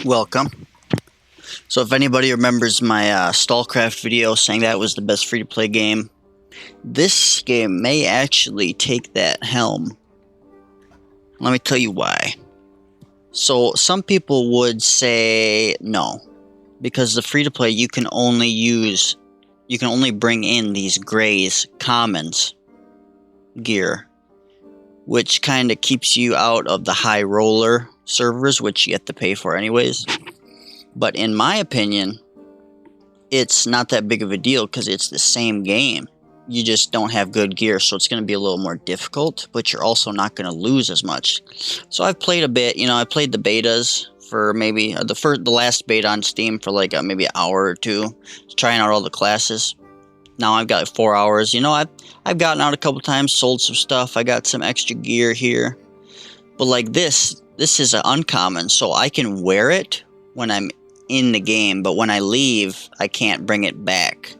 Welcome. So if anybody remembers my STALCRAFT video saying that was the best free-to-play game, this game may actually take that helm. Let me tell you why. So some people would say no, because the free-to-play you can only bring in these grays commons gear, which kind of keeps you out of the high roller servers, which you have to pay for anyways. But in my opinion, it's not that big of a deal because it's the same game. You just don't have good gear, so it's going to be a little more difficult, but you're also not going to lose as much. So I've played a bit. I played the betas for maybe the last beta on Steam for like maybe an hour or two, trying out all the classes. Now I've got like 4 hours. I've gotten out a couple times, sold some stuff. I got some extra gear here, but like this is an uncommon, so I can wear it when I'm in the game, but when I leave, I can't bring it back.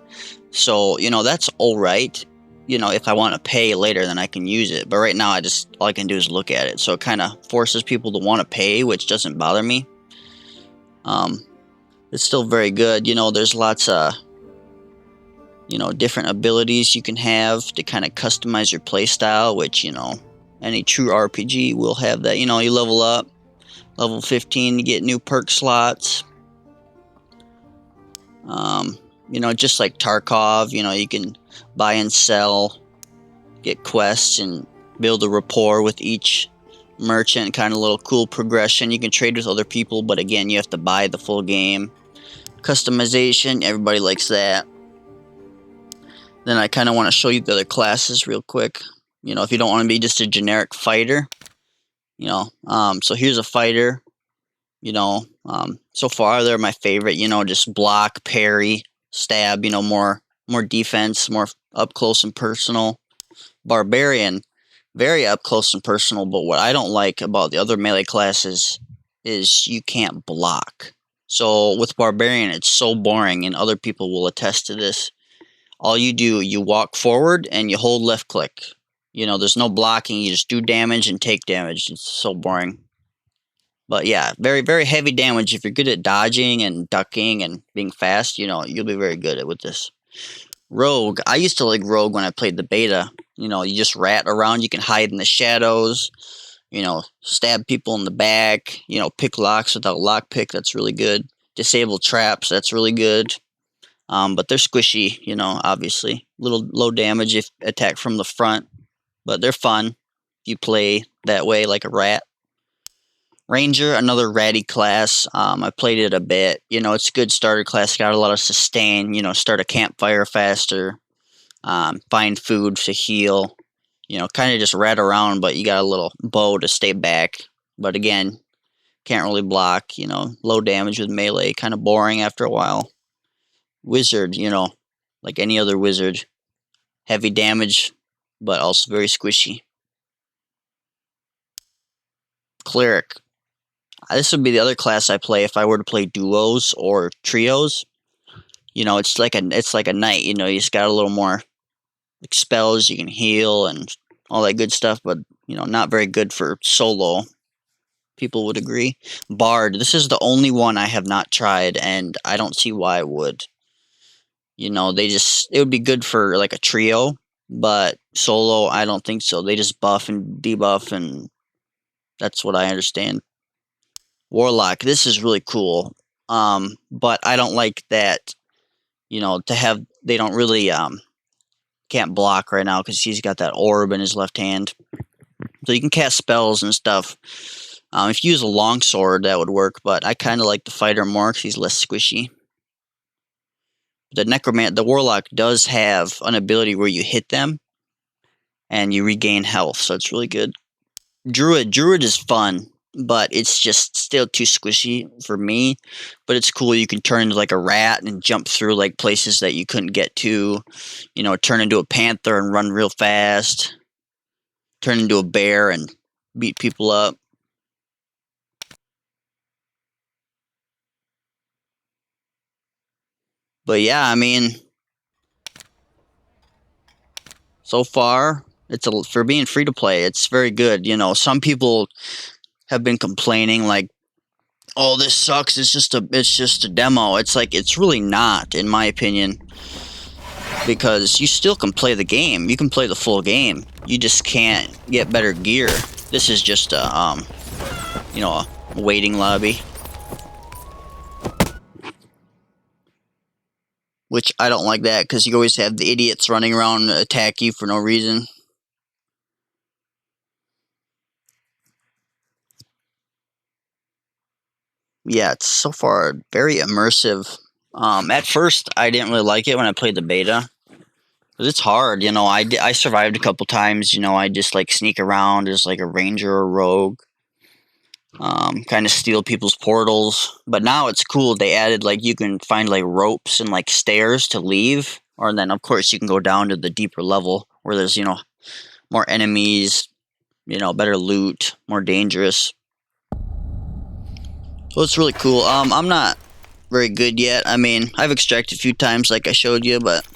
So, that's alright. If I want to pay later, then I can use it. But right now, all I can do is look at it. So it kind of forces people to want to pay, which doesn't bother me. It's still very good. There's lots of, different abilities you can have to kind of customize your playstyle, which, any true RPG will have that. You level up. Level 15, you get new perk slots. Just like Tarkov, you can buy and sell, get quests, and build a rapport with each merchant. Kind of a little cool progression. You can trade with other people, but again, you have to buy the full game. Customization, everybody likes that. Then I kind of want to show you the other classes real quick. If you don't want to be just a generic fighter, so here's a fighter. So far they're my favorite. Just block, parry, stab. More defense, more up close and personal. Barbarian, very up close and personal. But what I don't like about the other melee classes is you can't block. So with Barbarian, it's so boring, and other people will attest to this. All you do, you walk forward and you hold left click. There's no blocking. You just do damage and take damage. It's so boring. But yeah, very, very heavy damage. If you're good at dodging and ducking and being fast, you'll be very good with this. Rogue. I used to like Rogue when I played the beta. You just rat around. You can hide in the shadows. Stab people in the back. Pick locks without lockpick. That's really good. Disable traps. That's really good. But they're squishy, obviously. Little low damage if attack from the front. But they're fun if you play that way like a rat. Ranger, another ratty class. I played it a bit. It's a good starter class. Got a lot of sustain. Start a campfire faster. Find food to heal. Kind of just rat around, but you got a little bow to stay back. But again, can't really block. Low damage with melee. Kind of boring after a while. Wizard, like any other wizard. Heavy damage, but also very squishy. Cleric. This would be the other class I play if I were to play duos or trios. It's like a knight. You just got a little more like spells. You can heal and all that good stuff, but not very good for solo. People would agree. Bard. This is the only one I have not tried, and I don't see why I would. It would be good for like a trio, but solo, I don't think so. They just buff and debuff, and that's what I understand. Warlock, this is really cool. But I don't like that, they don't really, can't block right now because he's got that orb in his left hand. So you can cast spells and stuff. If you use a longsword, that would work, but I kind of like the fighter more because he's less squishy. The Warlock does have an ability where you hit them and you regain health, so it's really good. Druid is fun, but it's just still too squishy for me. But it's cool. You can turn into like a rat and jump through like places that you couldn't get to. Turn into a panther and run real fast. Turn into a bear and beat people up. But yeah, so far for being free to play, it's very good. Some people have been complaining like oh, this sucks. It's just a demo. It's like, it's really not, in my opinion, because you still can play the game. You can play the full game. You just can't get better gear. This is just a you know, a waiting lobby, which I don't like that because you always have the idiots running around and attack you for no reason. Yeah, it's so far very immersive. At first, I didn't really like it when I played the beta. Cause it's hard, you know. I survived a couple times. You know, I just like sneak around as like a ranger or rogue, kind of steal people's portals. But now it's cool. They added like you can find like ropes and like stairs to leave, or then of course you can go down to the deeper level where there's, you know, more enemies, you know, better loot, more dangerous. So it's really cool. I'm not very good yet. I mean, I've extracted a few times like I showed you, but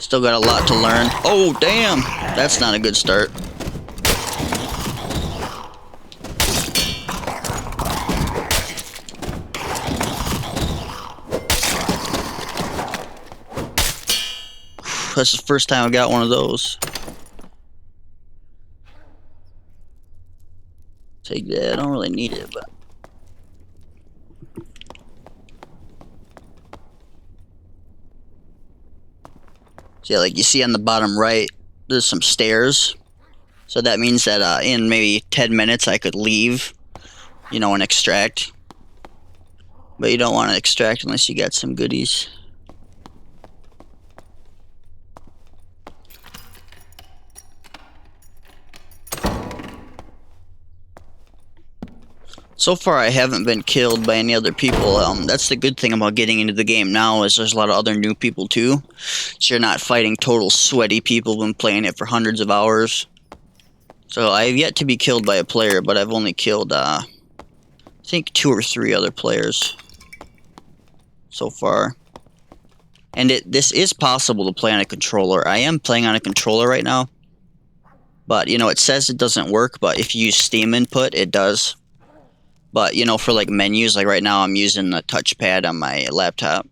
still got a lot to learn. Oh, damn! That's not a good start. That's the first time I got one of those. Take that. I don't really need it, but... So yeah, like you see on the bottom right, there's some stairs. So that means that in maybe 10 minutes I could leave, you know, and extract. But you don't want to extract unless you got some goodies. So far I haven't been killed by any other people. That's the good thing about getting into the game now, is there's a lot of other new people too. So you're not fighting total sweaty people who've been playing it for hundreds of hours. So I have yet to be killed by a player, but I've only killed I think 2 or 3 other players so far. And this is possible to play on a controller. I am playing on a controller right now. But, you know, it says it doesn't work, but if you use Steam input, it does. But, you know, for like menus, like right now I'm using the touchpad on my laptop.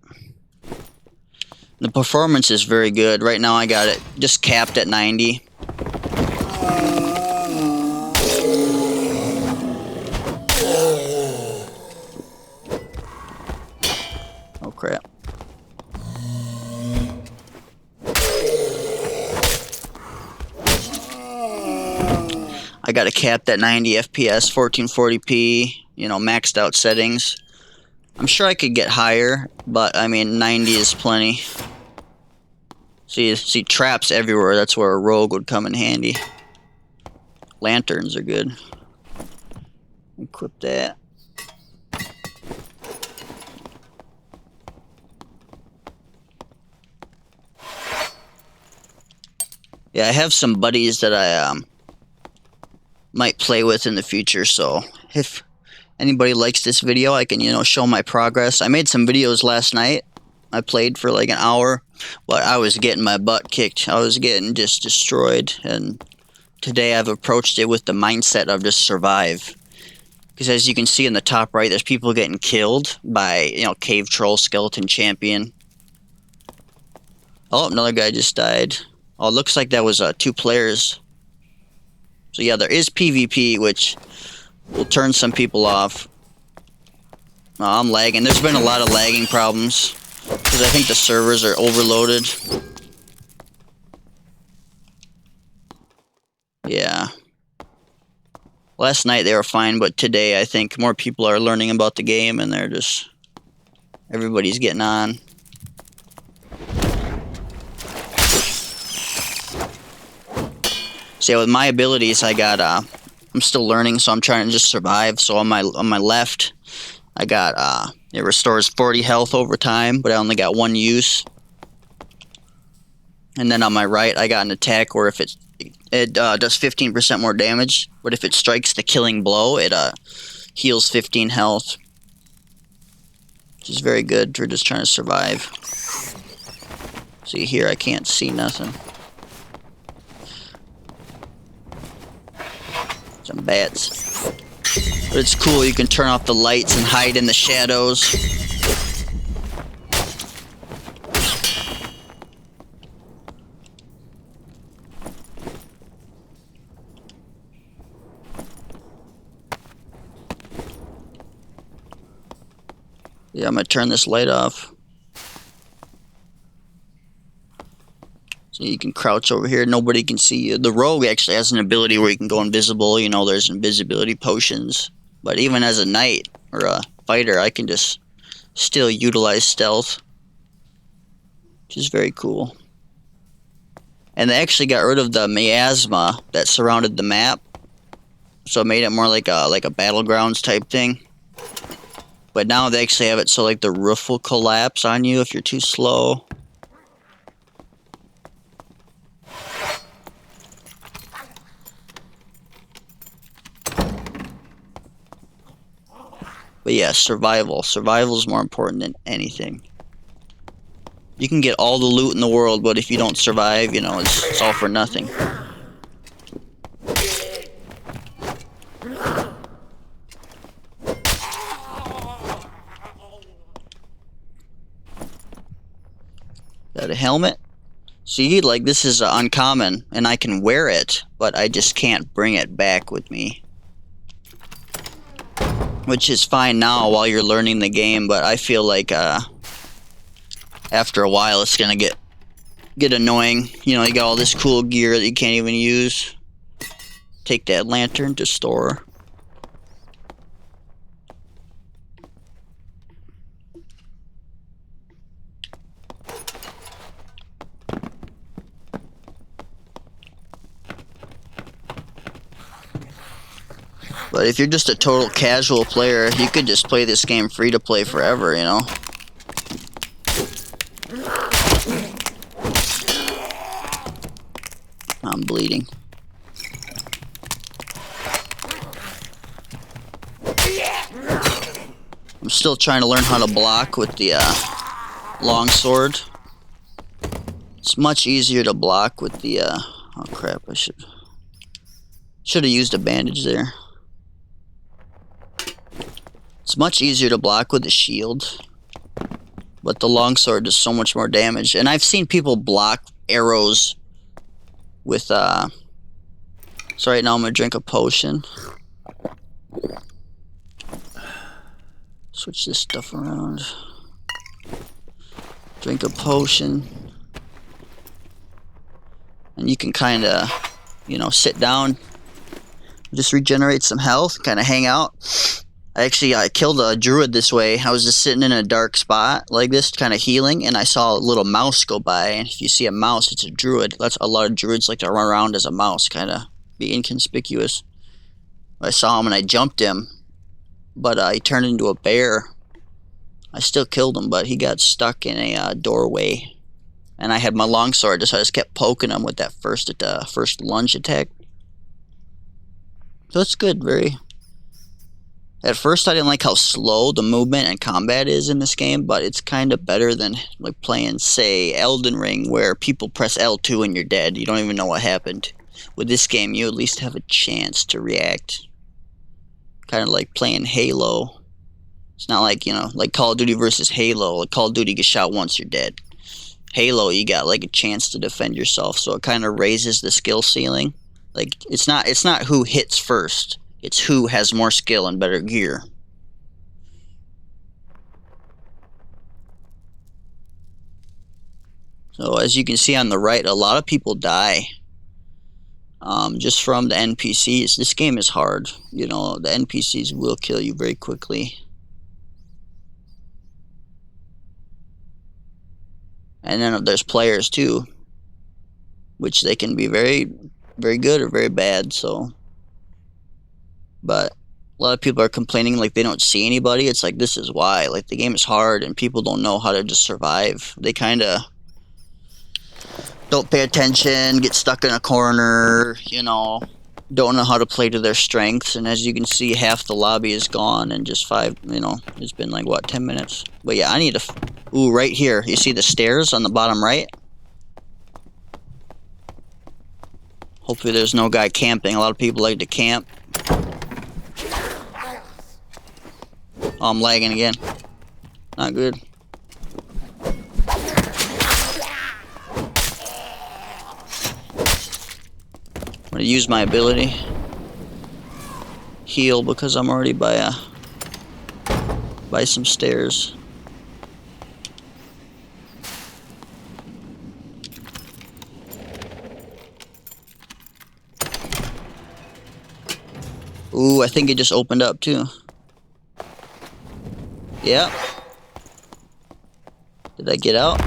The performance is very good. Right now I got it just capped at 90. Oh crap. I got it capped at 90 FPS, 1440p, you know, maxed out settings. I'm sure I could get higher, but I mean 90 is plenty. See traps everywhere. That's where a rogue would come in handy. Lanterns are good. Equip that. Yeah, I have some buddies that I might play with in the future, so if anybody likes this video, I can, you know, show my progress. I made some videos last night. I played for like an hour, but I was getting my butt kicked. I was getting just destroyed, and today I've approached it with the mindset of just survive. Because as you can see in the top right, there's people getting killed by, you know, Cave Troll, Skeleton Champion. Oh, another guy just died. Oh, it looks like that was 2 players. So yeah, there is PvP, which will turn some people off. Oh, I'm lagging. There's been a lot of lagging problems, because I think the servers are overloaded. Yeah. Last night they were fine, but today I think more people are learning about the game, and they're just... everybody's getting on. So yeah, with my abilities, I got I'm still learning, so I'm trying to just survive. So on my left, I got it restores 40 health over time, but I only got 1 use. And then on my right, I got an attack where if it does 15% more damage, but if it strikes the killing blow, it heals 15 health, which is very good for just trying to survive. See here, I can't see nothing. Some bats. But it's cool, you can turn off the lights and hide in the shadows. Yeah, I'm gonna turn this light off. So you can crouch over here, nobody can see you. The rogue actually has an ability where you can go invisible, you know, there's invisibility potions. But even as a knight or a fighter, I can just still utilize stealth, which is very cool. And they actually got rid of the miasma that surrounded the map, so it made it more like a battlegrounds type thing. But now they actually have it so like the roof will collapse on you if you're too slow. But yeah, survival. Survival is more important than anything. You can get all the loot in the world, but if you don't survive, you know, it's all for nothing. Got a helmet. See, like this is uncommon, and I can wear it, but I just can't bring it back with me. Which is fine now while you're learning the game, but I feel like after a while it's gonna get annoying. You know, you got all this cool gear that you can't even use. Take that lantern to store. But if you're just a total casual player, you could just play this game free to play forever, you know? I'm bleeding. I'm still trying to learn how to block with the longsword. It's much easier to block with the oh crap, I should have used a bandage there. It's much easier to block with the shield, but the longsword does so much more damage. And I've seen people block arrows with so right now I'm gonna drink a potion. Switch this stuff around. Drink a potion. And you can kind of, you know, sit down, just regenerate some health, kind of hang out. I killed a druid this way. I was just sitting in a dark spot like this, kind of healing, and I saw a little mouse go by. And if you see a mouse, it's a druid. That's a lot of druids like to run around as a mouse, kind of be inconspicuous. I saw him and I jumped him, but he turned into a bear. I still killed him, but he got stuck in a doorway. And I had my longsword, so I just kept poking him with that first lunge attack. So it's good, very. At first, I didn't like how slow the movement and combat is in this game, but it's kind of better than like playing, say, Elden Ring, where people press L2 and you're dead. You don't even know what happened. With this game, you at least have a chance to react. Kind of like playing Halo. It's not like, you know, like Call of Duty versus Halo. Like Call of Duty gets shot once, you're dead. Halo, you got like a chance to defend yourself, so it kind of raises the skill ceiling. Like it's not who hits first. It's who has more skill and better gear. So as you can see on the right, a lot of people die just from the NPCs. This game is hard. You know, the NPCs will kill you very quickly. And then there's players too, which they can be very, very good or very bad. So. But a lot of people are complaining like they don't see anybody. It's like, this is why. Like, the game is hard and people don't know how to just survive. They kind of don't pay attention, get stuck in a corner, you know, don't know how to play to their strengths. And as you can see, half the lobby is gone in just it's been like, what, 10 minutes? But yeah, I need to... Ooh, right here. You see the stairs on the bottom right? Hopefully there's no guy camping. A lot of people like to camp. Oh, I'm lagging again. Not good. I'm gonna use my ability. Heal because I'm already by some stairs. Ooh, I think it just opened up too. Yep. Did I get out?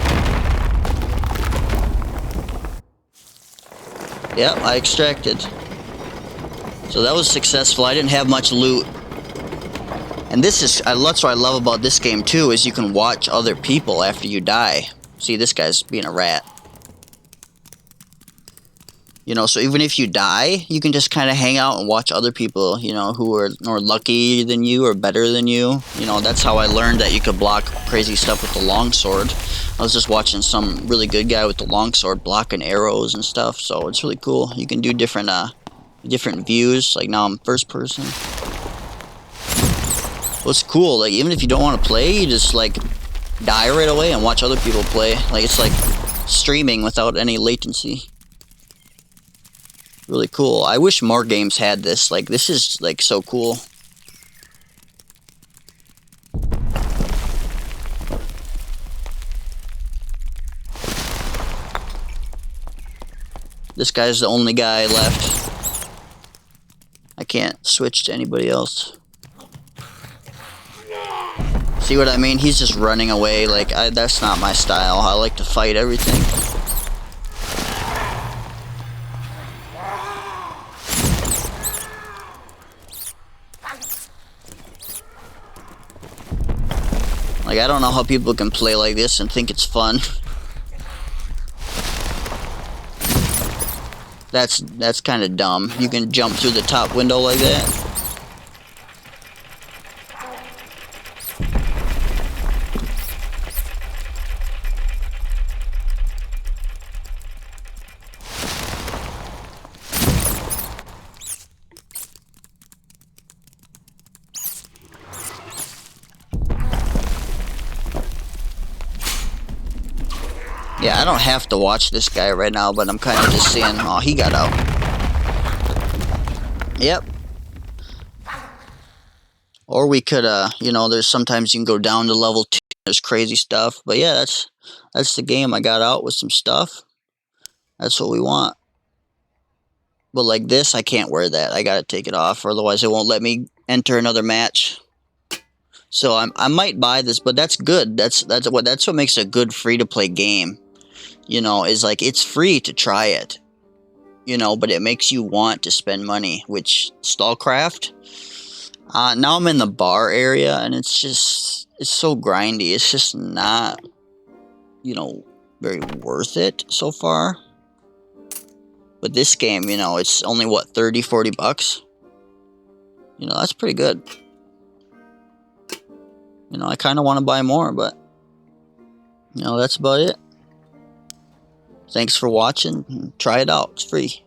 Yep, I extracted. So that was successful. I didn't have much loot. And that's what I love about this game too, is you can watch other people after you die. See, this guy's being a rat. You know, so even if you die, you can just kind of hang out and watch other people, you know, who are more lucky than you or better than you. You know, that's how I learned that you could block crazy stuff with the longsword. I was just watching some really good guy with the longsword blocking arrows and stuff, so it's really cool. You can do different views. Like now I'm first person. Well, it's cool. Like even if you don't want to play, you just like die right away and watch other people play. Like it's like streaming without any latency. Really cool. I wish more games had this. Like this is like so cool. This guy's the only guy left. I can't switch to anybody else. See what I mean? He's just running away. Like that's not my style. I like to fight everything. Like, I don't know how people can play like this and think it's fun. That's kind of dumb. You can jump through the top window like that. Yeah, I don't have to watch this guy right now, but I'm kind of just seeing, oh, he got out. Yep. Or we could, you know, there's sometimes you can go down to level 2, there's crazy stuff. But yeah, that's the game. I got out with some stuff. That's what we want. But like this, I can't wear that. I gotta take it off, or otherwise it won't let me enter another match. So I might buy this, but that's good. That's what makes a good free-to-play game. You know, is like it's free to try it, you know, but it makes you want to spend money, which STALCRAFT, now I'm in the bar area and it's so grindy. It's just not, you know, very worth it so far. But this game, you know, it's only what, 30-40 bucks. You know, that's pretty good. You know, I kind of want to buy more, but you know, that's about it. Thanks for watching. Try it out. It's free.